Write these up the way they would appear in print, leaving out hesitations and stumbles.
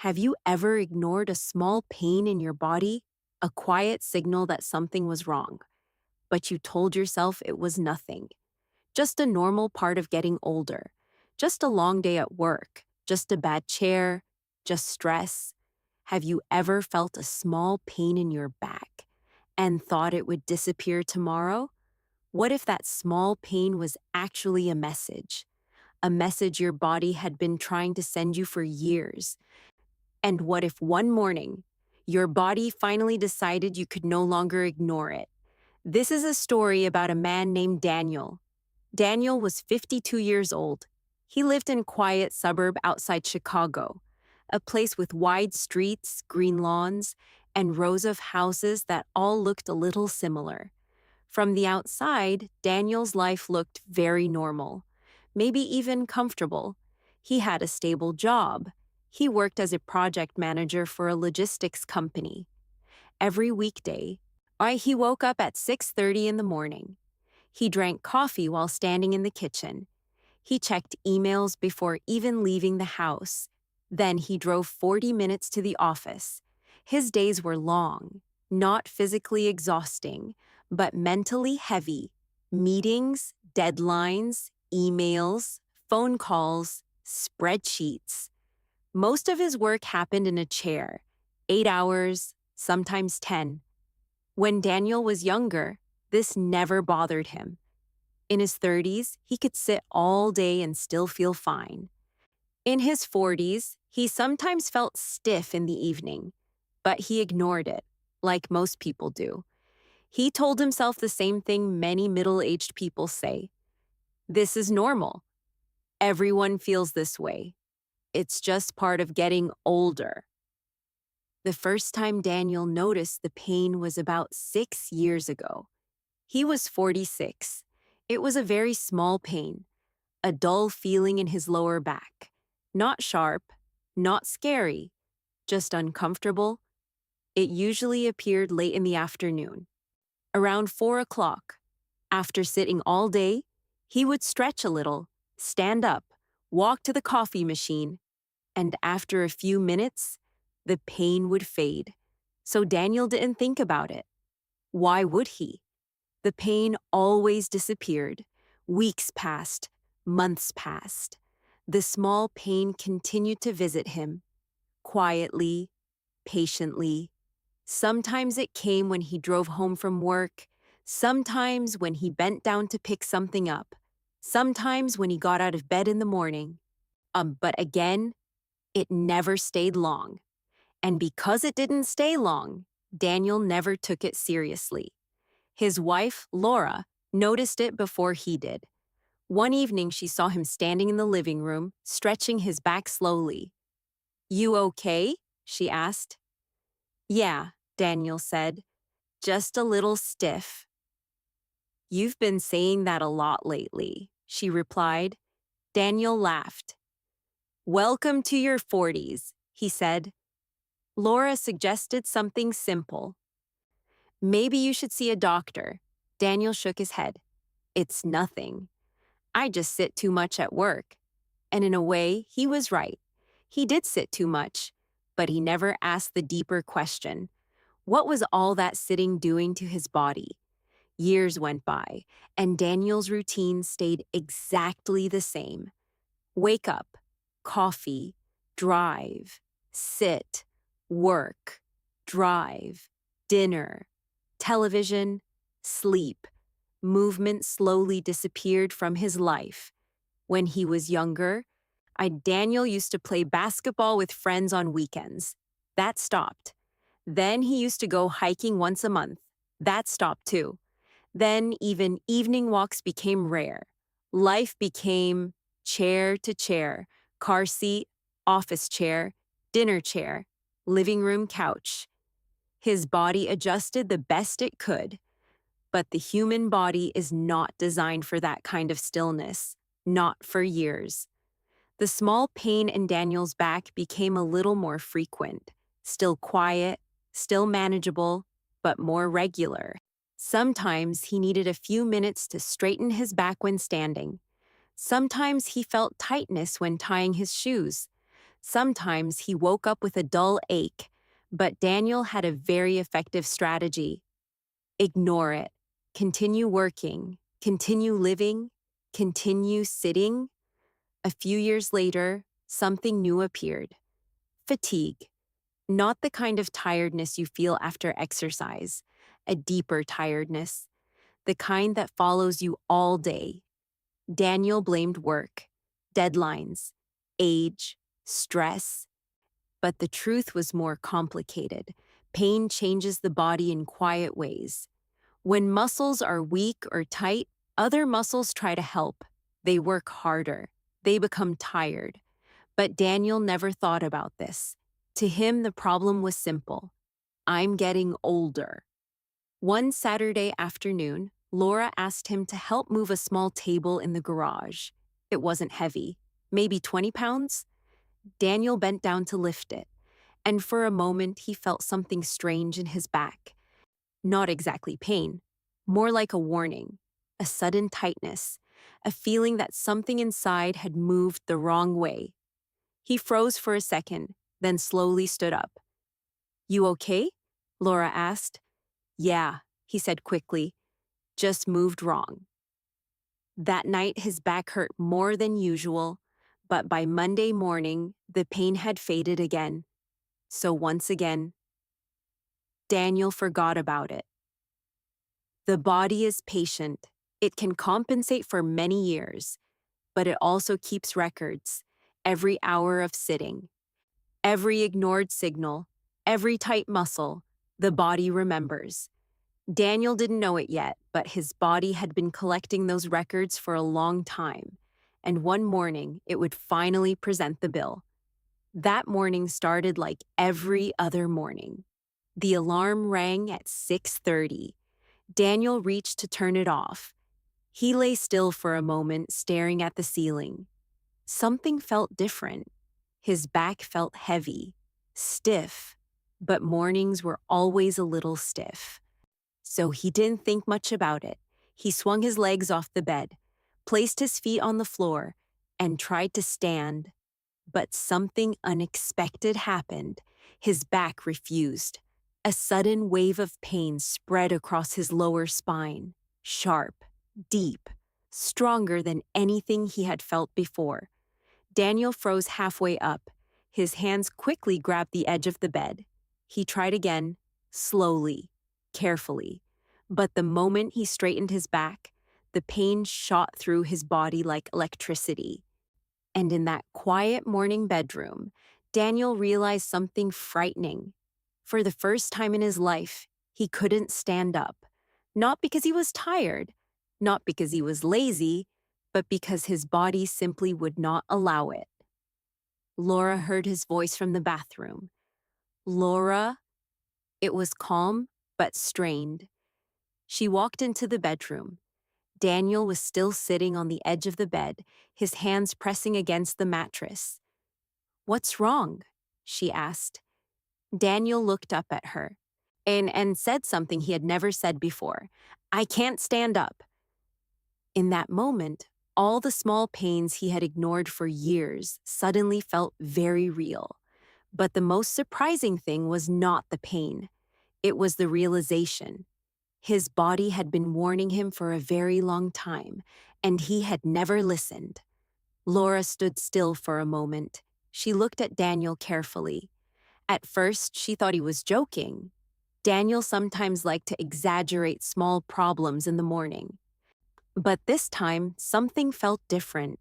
Have you ever ignored a small pain in your body, a quiet signal that something was wrong, but you told yourself it was nothing? Just a normal part of getting older, just a long day at work, just a bad chair, just stress. Have you ever felt a small pain in your back and thought it would disappear tomorrow? What if that small pain was actually a message your body had been trying to send you for years? And what if one morning, your body finally decided you could no longer ignore it? This is a story about a man named Daniel. Daniel was 52 years old. He lived in a quiet suburb outside Chicago, a place with wide streets, green lawns, and rows of houses that all looked a little similar. From the outside, Daniel's life looked very normal, maybe even comfortable. He had a stable job. He worked as a project manager for a logistics company. Every weekday, he woke up at 6:30 in the morning. He drank coffee while standing in the kitchen. He checked emails before even leaving the house. Then he drove 40 minutes to the office. His days were long, not physically exhausting, but mentally heavy. Meetings, deadlines, emails, phone calls, spreadsheets. Most of his work happened in a chair, 8 hours, sometimes 10. When Daniel was younger, this never bothered him. In his 30s, he could sit all day and still feel fine. In his 40s, he sometimes felt stiff in the evening, but he ignored it, like most people do. He told himself the same thing many middle-aged people say. This is normal. Everyone feels this way. It's just part of getting older. The first time Daniel noticed the pain was about 6 years ago. He was 46. It was a very small pain, a dull feeling in his lower back. Not sharp, not scary, just uncomfortable. It usually appeared late in the afternoon. Around 4 o'clock, after sitting all day, he would stretch a little, stand up, walk to the coffee machine, and after a few minutes, the pain would fade. So Daniel didn't think about it. Why would he? The pain always disappeared. Weeks passed, months passed. The small pain continued to visit him, quietly, patiently. Sometimes it came when he drove home from work, sometimes when he bent down to pick something up, sometimes when he got out of bed in the morning. But again, it never stayed long. And because it didn't stay long, Daniel never took it seriously. His wife, Laura, noticed it before he did. One evening, she saw him standing in the living room, stretching his back slowly. "You okay?" she asked. "Yeah," Daniel said, "just a little stiff." "You've been saying that a lot lately," she replied. Daniel laughed. "Welcome to your 40s, he said. Laura suggested something simple. "Maybe you should see a doctor." Daniel shook his head. "It's nothing. I just sit too much at work." And in a way, he was right. He did sit too much, but he never asked the deeper question. What was all that sitting doing to his body? Years went by, and Daniel's routine stayed exactly the same. Wake up, coffee, drive, sit, work, drive, dinner, television, sleep. Movement slowly disappeared from his life. When he was younger, Daniel used to play basketball with friends on weekends. That stopped. Then he used to go hiking once a month. That stopped too. Then even evening walks became rare. Life became chair to chair, car seat, office chair, dinner chair, living room couch. His body adjusted the best it could. But the human body is not designed for that kind of stillness, not for years. The small pain in Daniel's back became a little more frequent, still quiet, still manageable, but more regular. Sometimes he needed a few minutes to straighten his back when standing. Sometimes he felt tightness when tying his shoes. Sometimes he woke up with a dull ache, but Daniel had a very effective strategy. Ignore it. Continue working. Continue living. Continue sitting. A few years later, something new appeared. Fatigue. Not the kind of tiredness you feel after exercise, a deeper tiredness, the kind that follows you all day. Daniel blamed work, deadlines, age, stress. But the truth was more complicated. Pain changes the body in quiet ways. When muscles are weak or tight, other muscles try to help. They work harder. They become tired. But Daniel never thought about this. To him, the problem was simple. I'm getting older. One Saturday afternoon, Laura asked him to help move a small table in the garage. It wasn't heavy, maybe 20 pounds. Daniel bent down to lift it, and for a moment he felt something strange in his back. Not exactly pain, more like a warning, a sudden tightness, a feeling that something inside had moved the wrong way. He froze for a second, then slowly stood up. You okay? Laura asked. Yeah, he said quickly, just moved wrong. That night his back hurt more than usual, but by Monday morning the pain had faded again. So once again, Daniel forgot about it. The body is patient. It can compensate for many years, but it also keeps records. Every hour of sitting, every ignored signal, every tight muscle, the body remembers. Daniel didn't know it yet, but his body had been collecting those records for a long time, and one morning it would finally present the bill. That morning started like every other morning. The alarm rang at 6:30. Daniel reached to turn it off. He lay still for a moment, staring at the ceiling. Something felt different. His back felt heavy, stiff, but mornings were always a little stiff. So he didn't think much about it. He swung his legs off the bed, placed his feet on the floor, and tried to stand. But something unexpected happened. His back refused. A sudden wave of pain spread across his lower spine, sharp, deep, stronger than anything he had felt before. Daniel froze halfway up. His hands quickly grabbed the edge of the bed. He tried again, slowly, carefully. But the moment he straightened his back, the pain shot through his body like electricity. And in that quiet morning bedroom, Daniel realized something frightening. For the first time in his life, he couldn't stand up. Not because he was tired, not because he was lazy, but because his body simply would not allow it. Laura heard his voice from the bathroom. Laura? It was calm, but strained. She walked into the bedroom. Daniel was still sitting on the edge of the bed, his hands pressing against the mattress. What's wrong? She asked. Daniel looked up at her and said something he had never said before. I can't stand up. In that moment, all the small pains he had ignored for years suddenly felt very real. But the most surprising thing was not the pain. It was the realization. His body had been warning him for a very long time, and he had never listened. Laura stood still for a moment. She looked at Daniel carefully. At first, she thought he was joking. Daniel sometimes liked to exaggerate small problems in the morning. But this time, something felt different.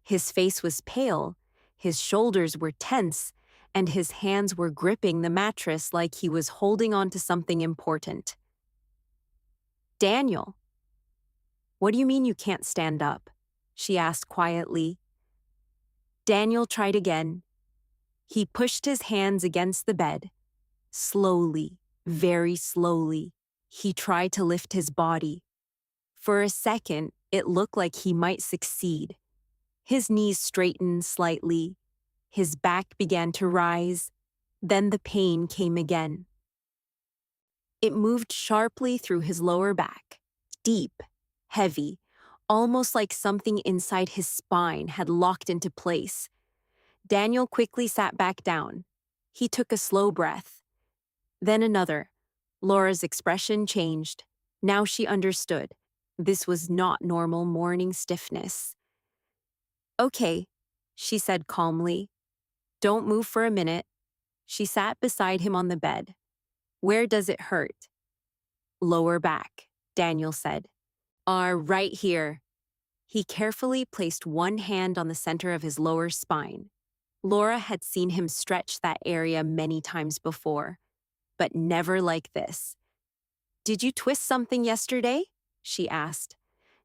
His face was pale, his shoulders were tense, and his hands were gripping the mattress like he was holding on to something important. Daniel, what do you mean you can't stand up? She asked quietly. Daniel tried again. He pushed his hands against the bed. Slowly, very slowly, he tried to lift his body. For a second, it looked like he might succeed. His knees straightened slightly. His back began to rise. Then the pain came again. It moved sharply through his lower back, deep, heavy, almost like something inside his spine had locked into place. Daniel quickly sat back down. He took a slow breath. Then another. Laura's expression changed. Now she understood. This was not normal morning stiffness. Okay, she said calmly. Don't move for a minute. She sat beside him on the bed. Where does it hurt? Lower back, Daniel said. Right here. He carefully placed one hand on the center of his lower spine. Laura had seen him stretch that area many times before, but never like this. Did you twist something yesterday? She asked.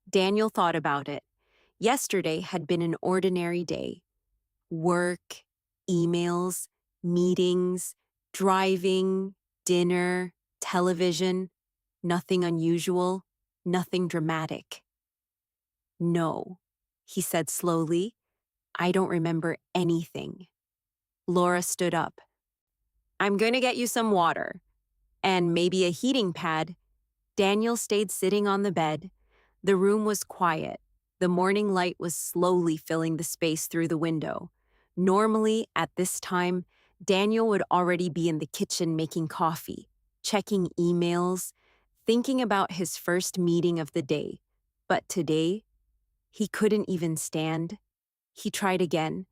Daniel thought about it. Yesterday had been an ordinary day. Work, emails, meetings, driving, dinner, television. Nothing unusual, nothing dramatic. No, he said slowly. I don't remember anything. Laura stood up. I'm going to get you some water. And maybe a heating pad. Daniel stayed sitting on the bed. The room was quiet. The morning light was slowly filling the space through the window. Normally, at this time, Daniel would already be in the kitchen making coffee, checking emails, thinking about his first meeting of the day. But today, he couldn't even stand. He tried again.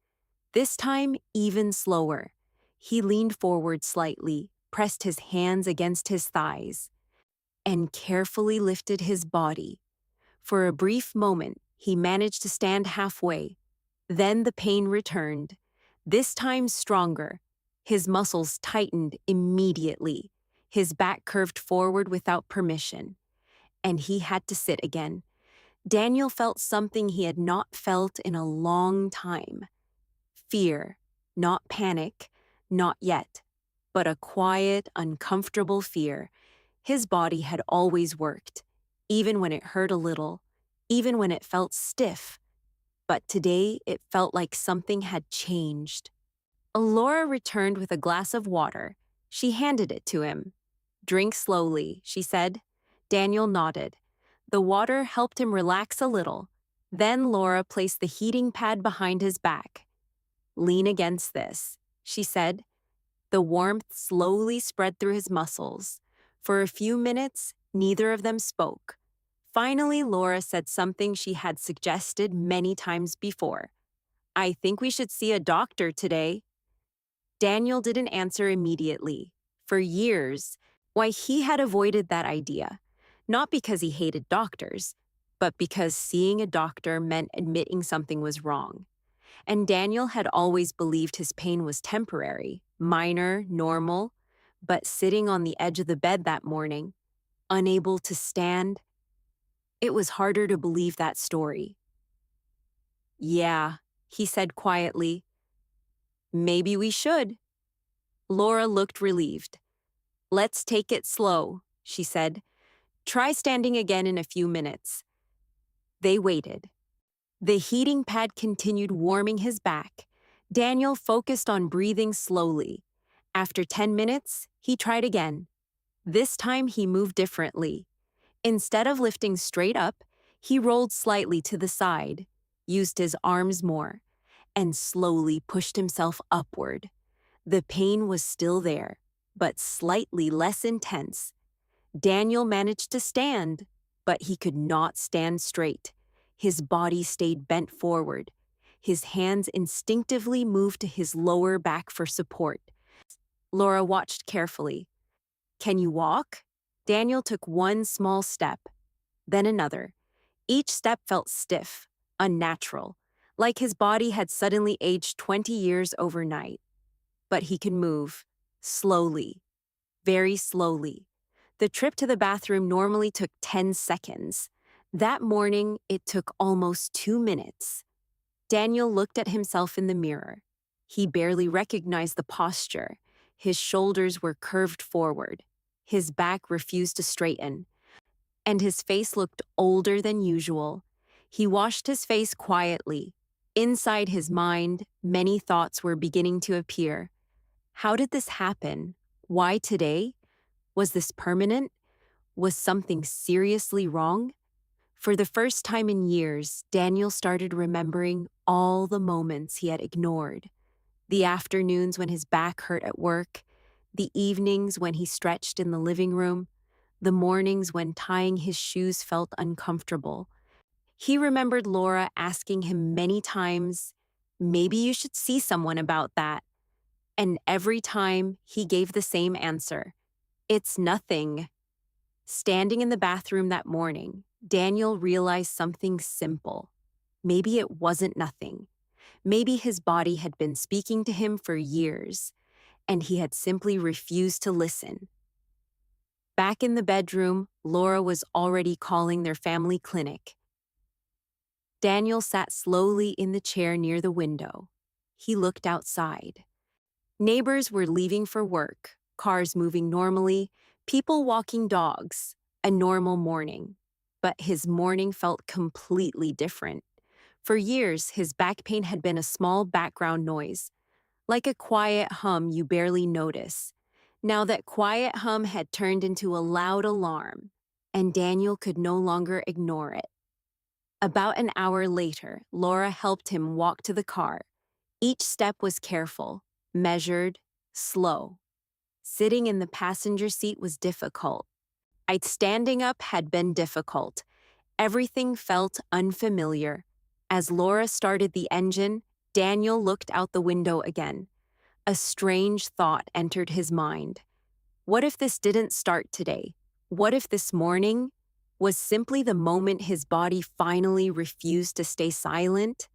This time, even slower. He leaned forward slightly, pressed his hands against his thighs, and carefully lifted his body. For a brief moment, he managed to stand halfway. Then the pain returned, this time stronger. His muscles tightened immediately. His back curved forward without permission. And he had to sit again. Daniel felt something he had not felt in a long time. Fear, not panic, not yet, but a quiet, uncomfortable fear. His body had always worked, even when it hurt a little, even when it felt stiff. But today it felt like something had changed. Laura returned with a glass of water. She handed it to him. Drink slowly, she said. Daniel nodded. The water helped him relax a little. Then Laura placed the heating pad behind his back. Lean against this, she said. The warmth slowly spread through his muscles. For a few minutes, neither of them spoke. Finally, Laura said something she had suggested many times before. I think we should see a doctor today. Daniel didn't answer immediately. For years, why he had avoided that idea. Not because he hated doctors, but because seeing a doctor meant admitting something was wrong. And Daniel had always believed his pain was temporary, minor, normal, but sitting on the edge of the bed that morning, unable to stand, it was harder to believe that story. Yeah, he said quietly. Maybe we should. Laura looked relieved. Let's take it slow, she said. Try standing again in a few minutes. They waited. The heating pad continued warming his back. Daniel focused on breathing slowly. After 10 minutes, he tried again. This time he moved differently. Instead of lifting straight up, he rolled slightly to the side, used his arms more, and slowly pushed himself upward. The pain was still there, but slightly less intense. Daniel managed to stand, but he could not stand straight. His body stayed bent forward. His hands instinctively moved to his lower back for support. Laura watched carefully. Can you walk? Daniel took one small step, then another. Each step felt stiff, unnatural, like his body had suddenly aged 20 years overnight. But he could move, slowly, very slowly. The trip to the bathroom normally took 10 seconds. That morning, it took almost 2 minutes. Daniel looked at himself in the mirror. He barely recognized the posture. His shoulders were curved forward. His back refused to straighten. And his face looked older than usual. He washed his face quietly. Inside his mind, many thoughts were beginning to appear. How did this happen? Why today? Was this permanent? Was something seriously wrong? For the first time in years, Daniel started remembering all the moments he had ignored. The afternoons when his back hurt at work, the evenings when he stretched in the living room, the mornings when tying his shoes felt uncomfortable. He remembered Laura asking him many times, "Maybe you should see someone about that." And every time he gave the same answer, "It's nothing." Standing in the bathroom that morning, Daniel realized something simple. Maybe it wasn't nothing. Maybe his body had been speaking to him for years, and he had simply refused to listen. Back in the bedroom, Laura was already calling their family clinic. Daniel sat slowly in the chair near the window. He looked outside. Neighbors were leaving for work, cars moving normally, people walking dogs, a normal morning. But his morning felt completely different. For years, his back pain had been a small background noise, like a quiet hum you barely notice. Now that quiet hum had turned into a loud alarm, and Daniel could no longer ignore it. About an hour later, Laura helped him walk to the car. Each step was careful, measured, slow. Sitting in the passenger seat was difficult. Standing up had been difficult. Everything felt unfamiliar. As Laura started the engine, Daniel looked out the window again. A strange thought entered his mind. What if this didn't start today? What if this morning was simply the moment his body finally refused to stay silent?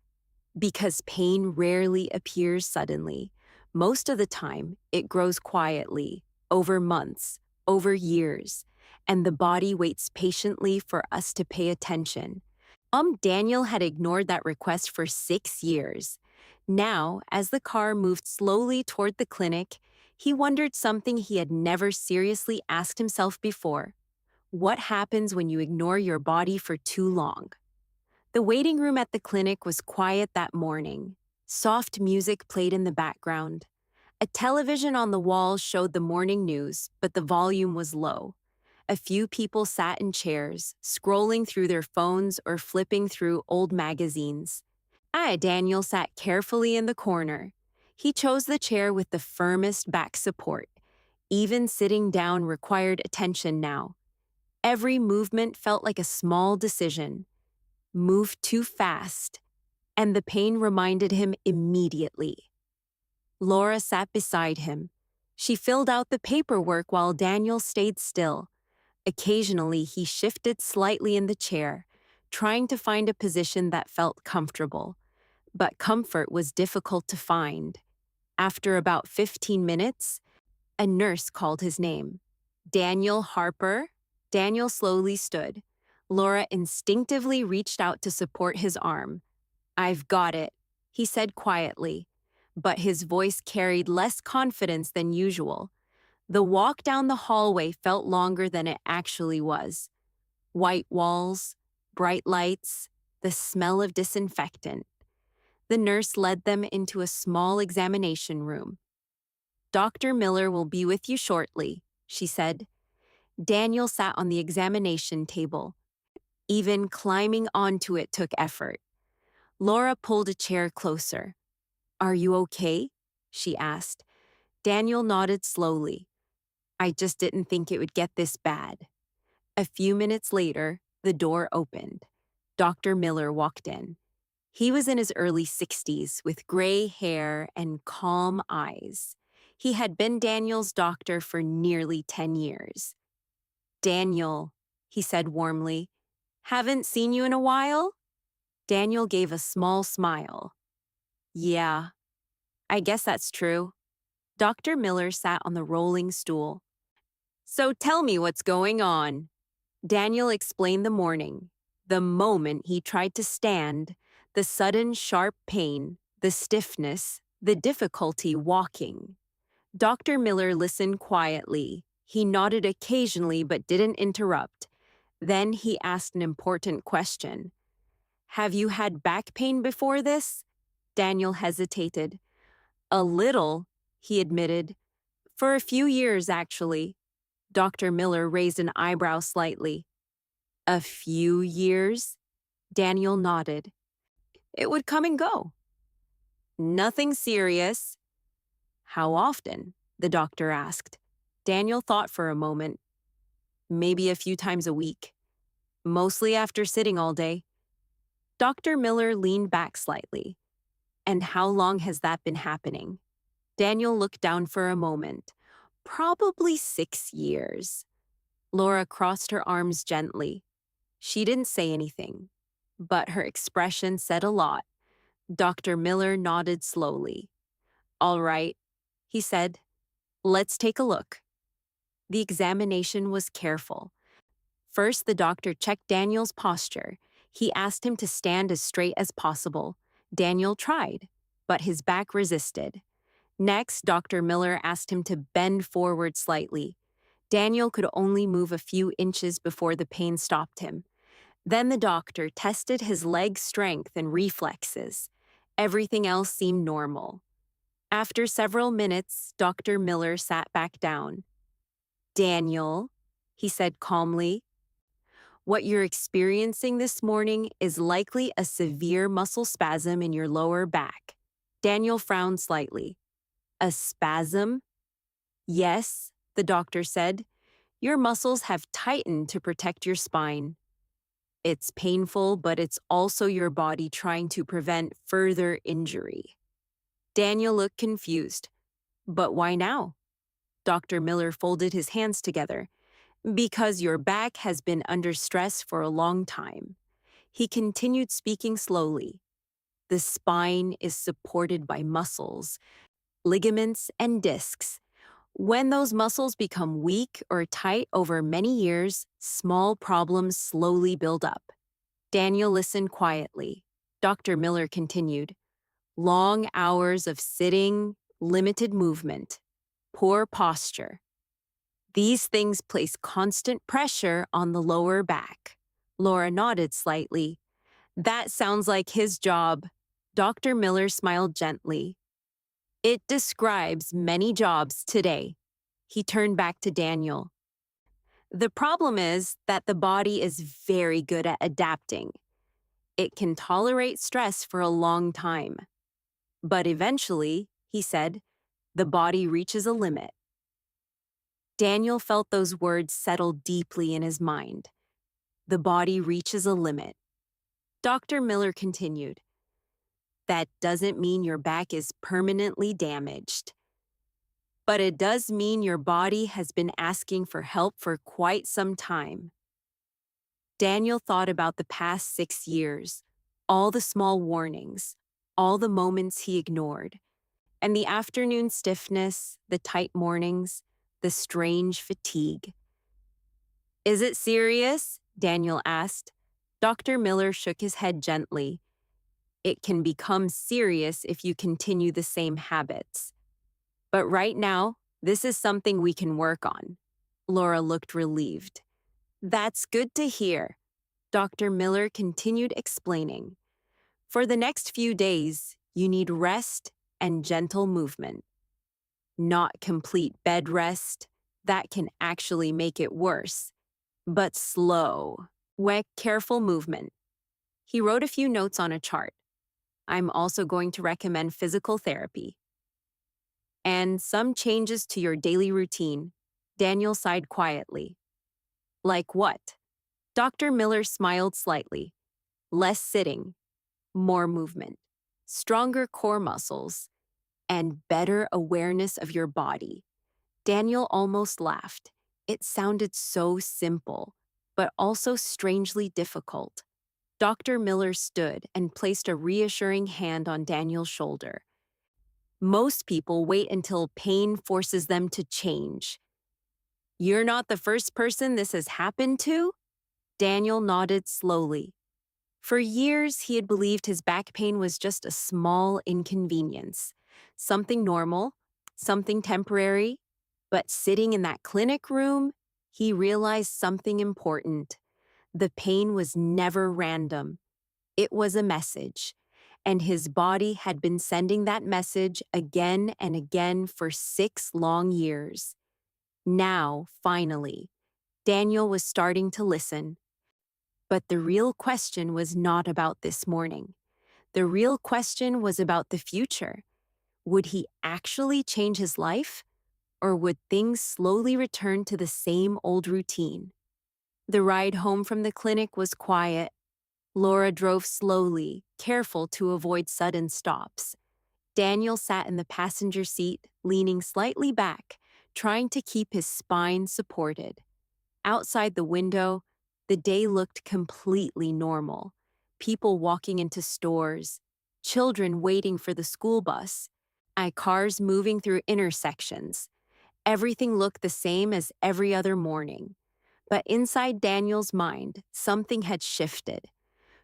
Because pain rarely appears suddenly. Most of the time, it grows quietly, over months, over years, and the body waits patiently for us to pay attention. Daniel had ignored that request for 6 years. Now, as the car moved slowly toward the clinic, he wondered something he had never seriously asked himself before. What happens when you ignore your body for too long? The waiting room at the clinic was quiet that morning. Soft music played in the background. A television on the wall showed the morning news, but the volume was low. A few people sat in chairs, scrolling through their phones or flipping through old magazines. Daniel sat carefully in the corner. He chose the chair with the firmest back support. Even sitting down required attention now. Every movement felt like a small decision. Moved too fast, and the pain reminded him immediately. Laura sat beside him. She filled out the paperwork while Daniel stayed still. Occasionally, he shifted slightly in the chair, trying to find a position that felt comfortable. But comfort was difficult to find. After about 15 minutes, a nurse called his name. "Daniel Harper?" Daniel slowly stood. Laura instinctively reached out to support his arm. "I've got it," he said quietly, but his voice carried less confidence than usual. The walk down the hallway felt longer than it actually was. White walls, bright lights, the smell of disinfectant. The nurse led them into a small examination room. "Dr. Miller will be with you shortly," she said. Daniel sat on the examination table. Even climbing onto it took effort. Laura pulled a chair closer. "Are you okay?" she asked. Daniel nodded slowly. "I just didn't think it would get this bad." A few minutes later, the door opened. Dr. Miller walked in. He was in his early 60s with gray hair and calm eyes. He had been Daniel's doctor for nearly 10 years. "Daniel," he said warmly, "haven't seen you in a while?" Daniel gave a small smile. "Yeah, I guess that's true." Dr. Miller sat on the rolling stool. "So tell me what's going on." Daniel explained the morning. The moment he tried to stand, the sudden sharp pain, the stiffness, the difficulty walking. Dr. Miller listened quietly. He nodded occasionally but didn't interrupt. Then he asked an important question. "Have you had back pain before this?" Daniel hesitated. "A little," he admitted. "For a few years, actually." Dr. Miller raised an eyebrow slightly. "A few years?" Daniel nodded. "It would come and go." "Nothing serious," How often? The doctor asked. Daniel thought for a moment. Maybe a few times a week. Mostly after sitting all day. Dr. Miller leaned back slightly. And how long has that been happening? Daniel looked down for a moment. Probably 6 years. Laura crossed her arms gently. She didn't say anything, but her expression said a lot. Dr. Miller nodded slowly. All right, he said. Let's take a look. The examination was careful. First, the doctor checked Daniel's posture. He asked him to stand as straight as possible. Daniel tried, but his back resisted. Next, Dr. Miller asked him to bend forward slightly. Daniel could only move a few inches before the pain stopped him. Then the doctor tested his leg strength and reflexes. Everything else seemed normal. After several minutes, Dr. Miller sat back down. Daniel, he said calmly, what you're experiencing this morning is likely a severe muscle spasm in your lower back. Daniel frowned slightly. A spasm? Yes, the doctor said. Your muscles have tightened to protect your spine. It's painful, but it's also your body trying to prevent further injury. Daniel looked confused. But why now? Dr. Miller folded his hands together. Because your back has been under stress for a long time. He continued speaking slowly. The spine is supported by muscles, ligaments, and discs. When those muscles become weak or tight over many years, small problems slowly build up. Daniel listened quietly. Dr. Miller continued. Long hours of sitting, limited movement, poor posture. These things place constant pressure on the lower back. Laura nodded slightly. That sounds like his job. Dr. Miller smiled gently. It describes many jobs today. He turned back to Daniel. The problem is that the body is very good at adapting. It can tolerate stress for a long time. But eventually, he said, the body reaches a limit. Daniel felt those words settle deeply in his mind. The body reaches a limit. Dr. Miller continued. That doesn't mean your back is permanently damaged. But it does mean your body has been asking for help for quite some time. Daniel thought about the past 6 years, all the small warnings, all the moments he ignored, and the afternoon stiffness, the tight mornings, the strange fatigue. Is it serious? Daniel asked. Dr. Miller shook his head gently. It can become serious if you continue the same habits. But right now, this is something we can work on. Laura looked relieved. That's good to hear. Dr. Miller continued explaining. For the next few days, you need rest and gentle movement. Not complete bed rest. That can actually make it worse. But slow, careful movement. He wrote a few notes on a chart. I'm also going to recommend physical therapy. And some changes to your daily routine. Daniel sighed quietly. Like what? Dr. Miller smiled slightly. Less sitting, more movement, stronger core muscles, and better awareness of your body. Daniel almost laughed. It sounded so simple, but also strangely difficult. Dr. Miller stood and placed a reassuring hand on Daniel's shoulder. Most people wait until pain forces them to change. You're not the first person this has happened to? Daniel nodded slowly. For years, he had believed his back pain was just a small inconvenience, something normal, something temporary. But sitting in that clinic room, he realized something important. The pain was never random. It was a message, and his body had been sending that message again and again for 6 long years. Now, finally, Daniel was starting to listen. But the real question was not about this morning. The real question was about the future. Would he actually change his life, or would things slowly return to the same old routine? The ride home from the clinic was quiet. Laura drove slowly, careful to avoid sudden stops. Daniel sat in the passenger seat, leaning slightly back, trying to keep his spine supported. Outside the window, the day looked completely normal. People walking into stores, children waiting for the school bus, cars moving through intersections. Everything looked the same as every other morning. But inside Daniel's mind, something had shifted.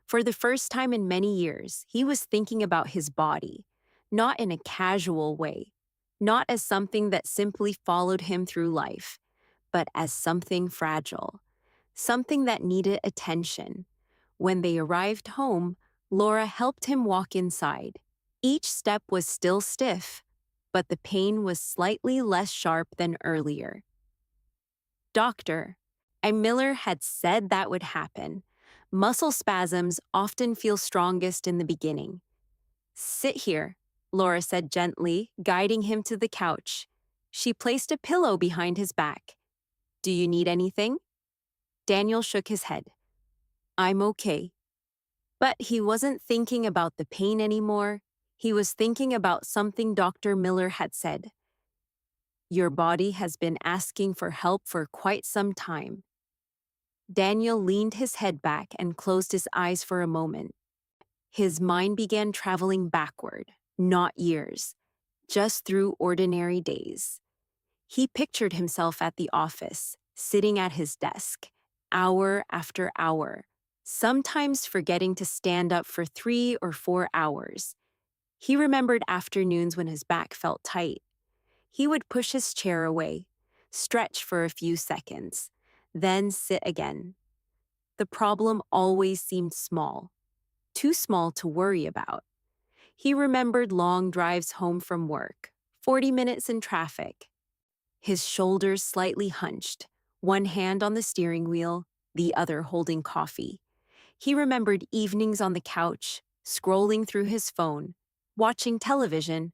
For the first time in many years, he was thinking about his body, not in a casual way, not as something that simply followed him through life, but as something fragile, something that needed attention. When they arrived home, Laura helped him walk inside. Each step was still stiff, but the pain was slightly less sharp than earlier. Doctor, Miller had said that would happen. Muscle spasms often feel strongest in the beginning. Sit here, Laura said gently, guiding him to the couch. She placed a pillow behind his back. Do you need anything? Daniel shook his head. I'm okay. But he wasn't thinking about the pain anymore. He was thinking about something Dr. Miller had said. Your body has been asking for help for quite some time. Daniel leaned his head back and closed his eyes for a moment. His mind began traveling backward, not years, just through ordinary days. He pictured himself at the office, sitting at his desk, hour after hour, sometimes forgetting to stand up for 3 or 4 hours. He remembered afternoons when his back felt tight. He would push his chair away, stretch for a few seconds, then sit again. The problem always seemed small, too small to worry about. He remembered long drives home from work, 40 minutes in traffic. His shoulders slightly hunched, one hand on the steering wheel, the other holding coffee. He remembered evenings on the couch, scrolling through his phone, watching television,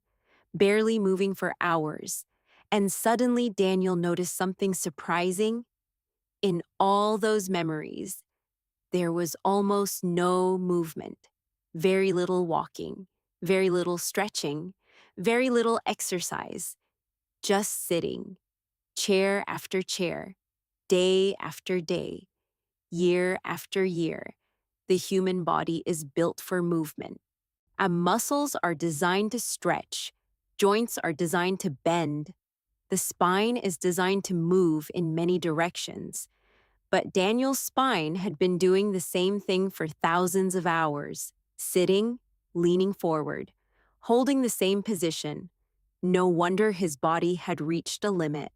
barely moving for hours. And suddenly Daniel noticed something surprising. In all those memories, there was almost no movement, very little walking, very little stretching, very little exercise, just sitting, chair after chair, day after day, year after year. The human body is built for movement. Our muscles are designed to stretch, joints are designed to bend, the spine is designed to move in many directions. But Daniel's spine had been doing the same thing for thousands of hours, sitting, leaning forward, holding the same position. No wonder his body had reached a limit.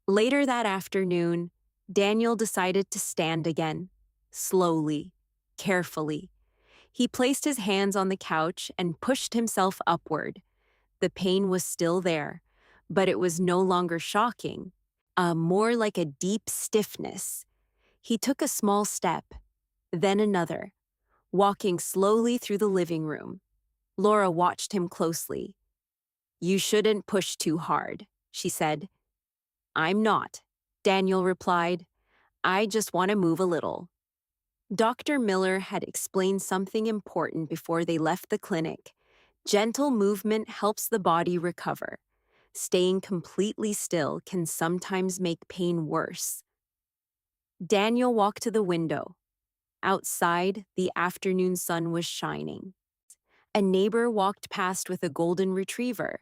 Later that afternoon, Daniel decided to stand again, slowly, carefully. He placed his hands on the couch and pushed himself upward. The pain was still there, but it was no longer shocking, more like a deep stiffness. He took a small step, then another, walking slowly through the living room. Laura watched him closely. You shouldn't push too hard, she said. I'm not, Daniel replied. I just want to move a little. Dr. Miller had explained something important before they left the clinic. Gentle movement helps the body recover. Staying completely still can sometimes make pain worse. Daniel walked to the window. Outside, the afternoon sun was shining. A neighbor walked past with a golden retriever.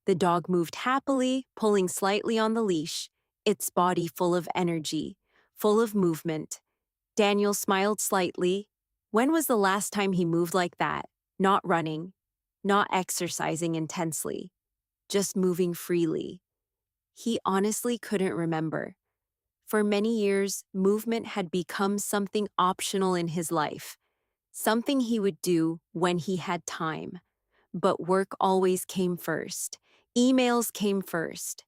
The dog moved happily, pulling slightly on the leash, its body full of energy, full of movement. Daniel smiled slightly. When was the last time he moved like that? Not running, not exercising intensely, just moving freely. He honestly couldn't remember. For many years, movement had become something optional in his life, something he would do when he had time. But work always came first. Emails came first.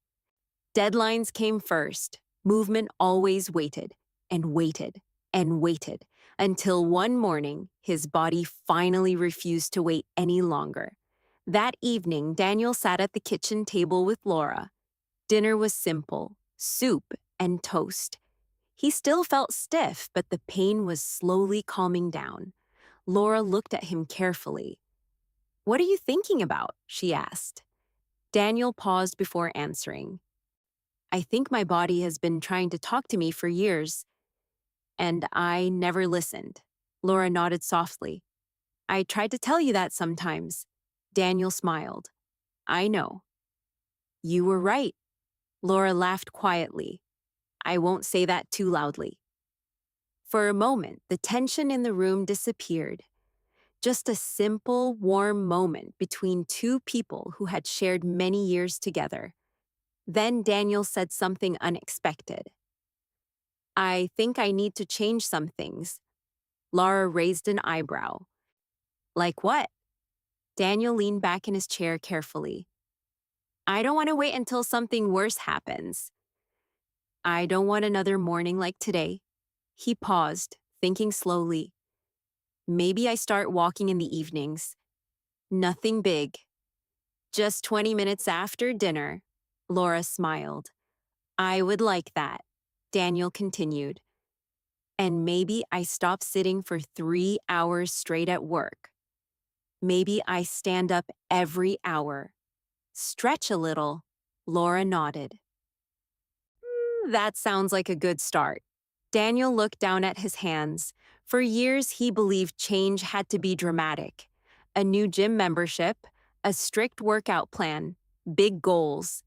Deadlines came first. Movement always waited and waited and waited until one morning his body finally refused to wait any longer. That evening, Daniel sat at the kitchen table with Laura. Dinner was simple, soup and toast. He still felt stiff, but the pain was slowly calming down. Laura looked at him carefully. "What are you thinking about?" she asked. Daniel paused before answering. "I think my body has been trying to talk to me for years, and I never listened." Laura nodded softly. "I tried to tell you that sometimes." Daniel smiled. "I know." "You were right." Laura laughed quietly. "I won't say that too loudly." For a moment, the tension in the room disappeared. Just a simple, warm moment between two people who had shared many years together. Then Daniel said something unexpected. "I think I need to change some things." Laura raised an eyebrow. "Like what?" Daniel leaned back in his chair carefully. "I don't want to wait until something worse happens. I don't want another morning like today." He paused, thinking slowly. "Maybe I start walking in the evenings. Nothing big. Just 20 minutes after dinner." Laura smiled. "I would like that." Daniel continued. "And maybe I stop sitting for 3 hours straight at work. Maybe I stand up every hour. Stretch a little." Laura nodded. "That sounds like a good start." Daniel looked down at his hands. For years, he believed change had to be dramatic. A new gym membership, a strict workout plan, big goals.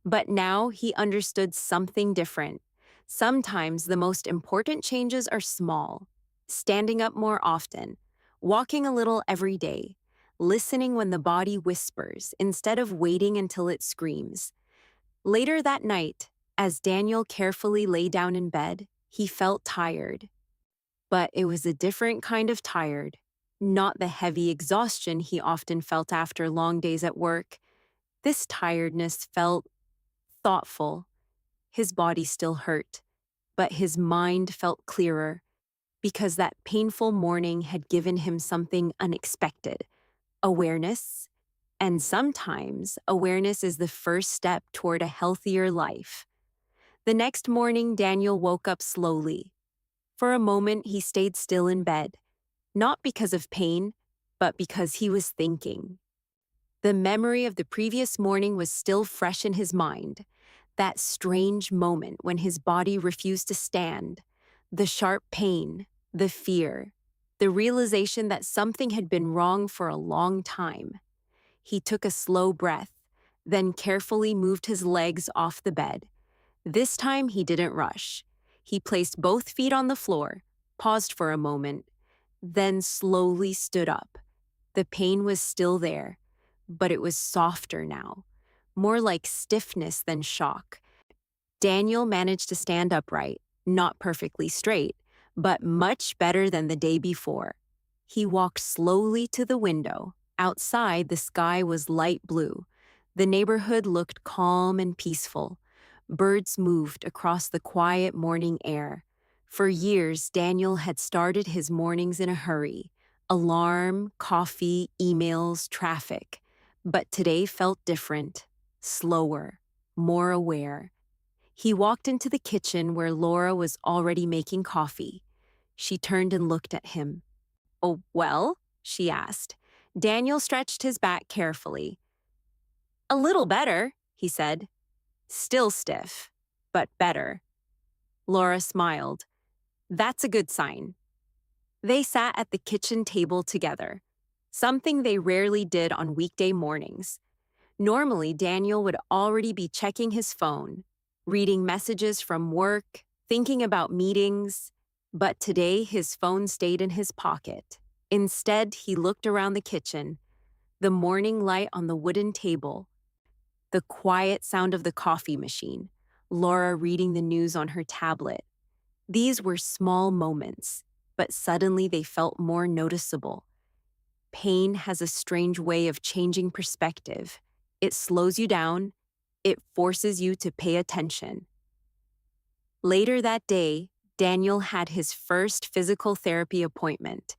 But now he understood something different. Sometimes the most important changes are small. Standing up more often, walking a little every day, listening when the body whispers instead of waiting until it screams. Later that night, as Daniel carefully lay down in bed, he felt tired. But it was a different kind of tired, not the heavy exhaustion he often felt after long days at work. This tiredness felt thoughtful. His body still hurt, but his mind felt clearer because that painful morning had given him something unexpected: awareness. And sometimes awareness is the first step toward a healthier life. The next morning, Daniel woke up slowly. For a moment, he stayed still in bed, not because of pain, but because he was thinking. The memory of the previous morning was still fresh in his mind. That strange moment when his body refused to stand, the sharp pain, the fear, the realization that something had been wrong for a long time. He took a slow breath, then carefully moved his legs off the bed. This time he didn't rush. He placed both feet on the floor, paused for a moment, then slowly stood up. The pain was still there, but it was softer now, more like stiffness than shock. Daniel managed to stand upright, not perfectly straight, but much better than the day before. He walked slowly to the window. Outside, the sky was light blue. The neighborhood looked calm and peaceful. Birds moved across the quiet morning air. For years, Daniel had started his mornings in a hurry. Alarm, coffee, emails, traffic. But today felt different, slower, more aware. He walked into the kitchen where Laura was already making coffee. She turned and looked at him. "Oh, well?" she asked. Daniel stretched his back carefully. "A little better," he said. "Still stiff, but better." Laura smiled. "That's a good sign." They sat at the kitchen table together, something they rarely did on weekday mornings. Normally, Daniel would already be checking his phone, reading messages from work, thinking about meetings. But today, his phone stayed in his pocket. Instead, he looked around the kitchen, the morning light on the wooden table, the quiet sound of the coffee machine, Laura reading the news on her tablet. These were small moments, but suddenly they felt more noticeable. Pain has a strange way of changing perspective. It slows you down. It forces you to pay attention. Later that day, Daniel had his first physical therapy appointment.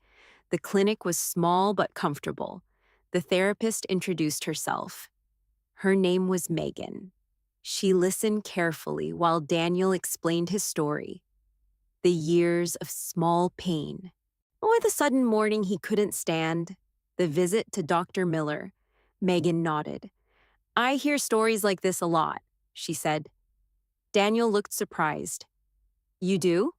The clinic was small but comfortable. The therapist introduced herself. Her name was Megan. She listened carefully while Daniel explained his story, the years of small pain. Or the sudden morning he couldn't stand, the visit to Dr. Miller. Megan nodded. I hear stories like this a lot, she said. Daniel looked surprised. You do?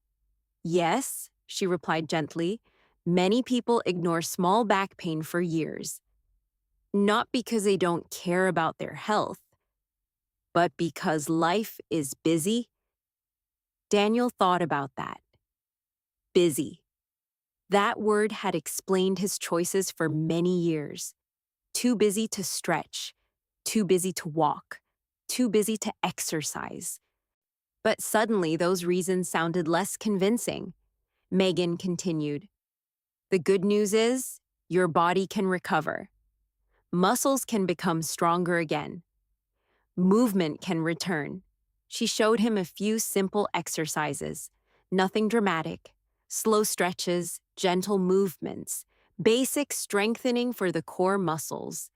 Yes, she replied gently. Many people ignore small back pain for years, not because they don't care about their health, but because life is busy. Daniel thought about that. Busy. That word had explained his choices for many years. Too busy to stretch, too busy to walk, too busy to exercise. But suddenly those reasons sounded less convincing. Megan continued. The good news is, your body can recover. Muscles can become stronger again. Movement can return. She showed him a few simple exercises, nothing dramatic, slow stretches, gentle movements, basic strengthening for the core muscles.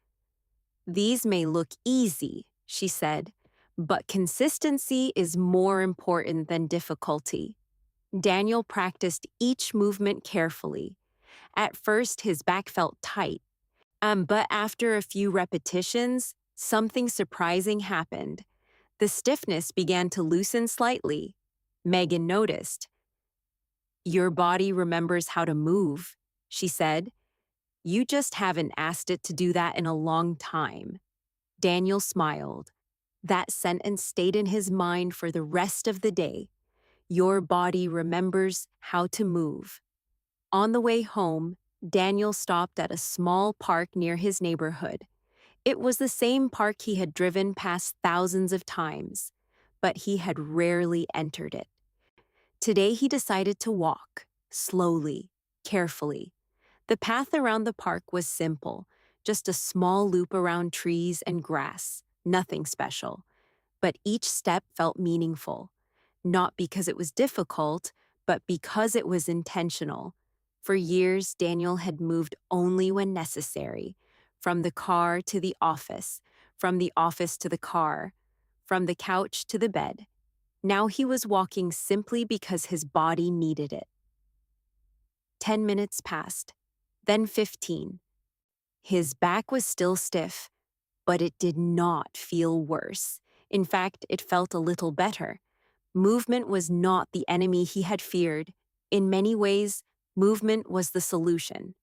These may look easy, she said, but consistency is more important than difficulty. Daniel practiced each movement carefully. At first, his back felt tight, but after a few repetitions, something surprising happened. The stiffness began to loosen slightly. Megan noticed. Your body remembers how to move, she said. You just haven't asked it to do that in a long time. Daniel smiled. That sentence stayed in his mind for the rest of the day. Your body remembers how to move. On the way home, Daniel stopped at a small park near his neighborhood. It was the same park he had driven past thousands of times, but he had rarely entered it. Today he decided to walk, slowly, carefully. The path around the park was simple, just a small loop around trees and grass, nothing special. But each step felt meaningful, not because it was difficult, but because it was intentional. For years, Daniel had moved only when necessary, from the car to the office, from the office to the car, from the couch to the bed. Now he was walking simply because his body needed it. 10 minutes passed, then 15. His back was still stiff, but it did not feel worse. In fact, it felt a little better. Movement was not the enemy he had feared. In many ways, movement was the solution.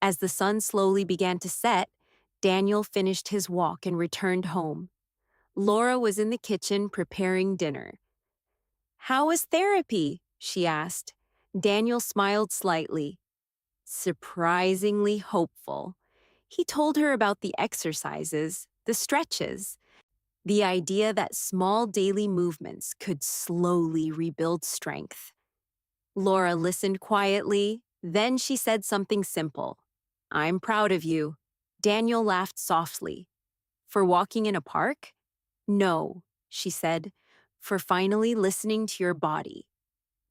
As the sun slowly began to set, Daniel finished his walk and returned home. Laura was in the kitchen preparing dinner. How was therapy? She asked. Daniel smiled slightly. Surprisingly hopeful. He told her about the exercises, the stretches, the idea that small daily movements could slowly rebuild strength. Laura listened quietly, then she said something simple. I'm proud of you. Daniel laughed softly. For walking in a park? No, she said, for finally listening to your body.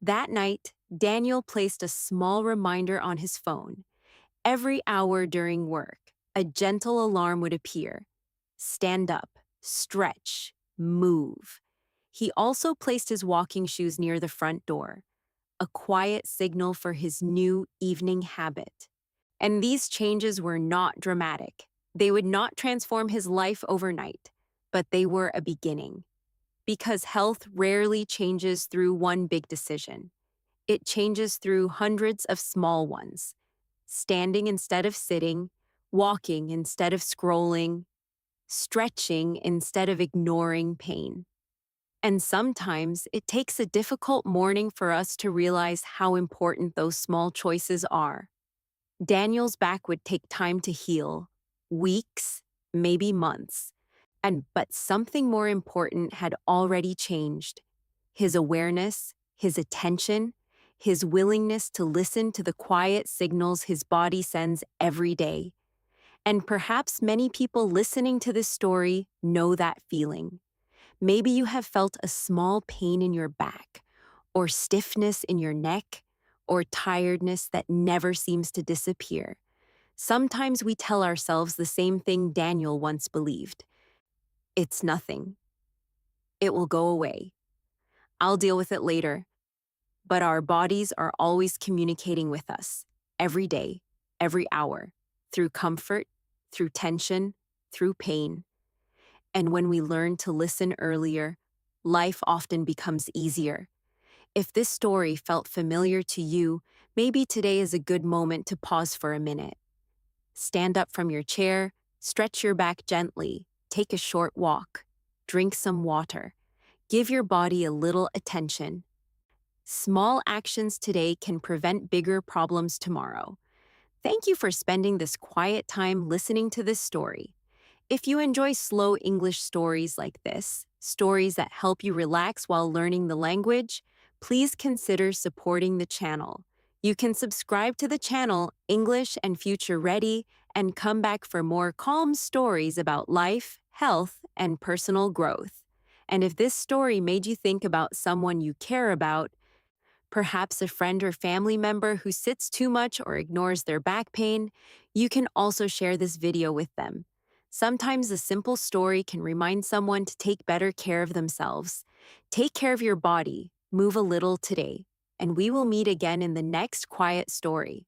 That night, Daniel placed a small reminder on his phone. Every hour during work, a gentle alarm would appear. Stand up, stretch, move. He also placed his walking shoes near the front door, a quiet signal for his new evening habit. And these changes were not dramatic. They would not transform his life overnight, but they were a beginning. Because health rarely changes through one big decision. It changes through hundreds of small ones. Standing instead of sitting, walking instead of scrolling, stretching instead of ignoring pain. And sometimes it takes a difficult morning for us to realize how important those small choices are. Daniel's back would take time to heal, weeks, maybe months. But something more important had already changed. His awareness, his attention, his willingness to listen to the quiet signals his body sends every day. And perhaps many people listening to this story know that feeling. Maybe you have felt a small pain in your back, or stiffness in your neck, or tiredness that never seems to disappear. Sometimes we tell ourselves the same thing Daniel once believed. It's nothing. It will go away. I'll deal with it later. But our bodies are always communicating with us, every day, every hour, through comfort, through tension, through pain. And when we learn to listen earlier, life often becomes easier. If this story felt familiar to you, maybe today is a good moment to pause for a minute. Stand up from your chair, stretch your back gently, take a short walk, drink some water. Give your body a little attention. Small actions today can prevent bigger problems tomorrow. Thank you for spending this quiet time listening to this story. If you enjoy slow English stories like this, stories that help you relax while learning the language, please consider supporting the channel. You can subscribe to the channel English and Future Ready and come back for more calm stories about life, health, and personal growth. And if this story made you think about someone you care about, perhaps a friend or family member who sits too much or ignores their back pain, you can also share this video with them. Sometimes a simple story can remind someone to take better care of themselves. Take care of your body, move a little today, and we will meet again in the next quiet story.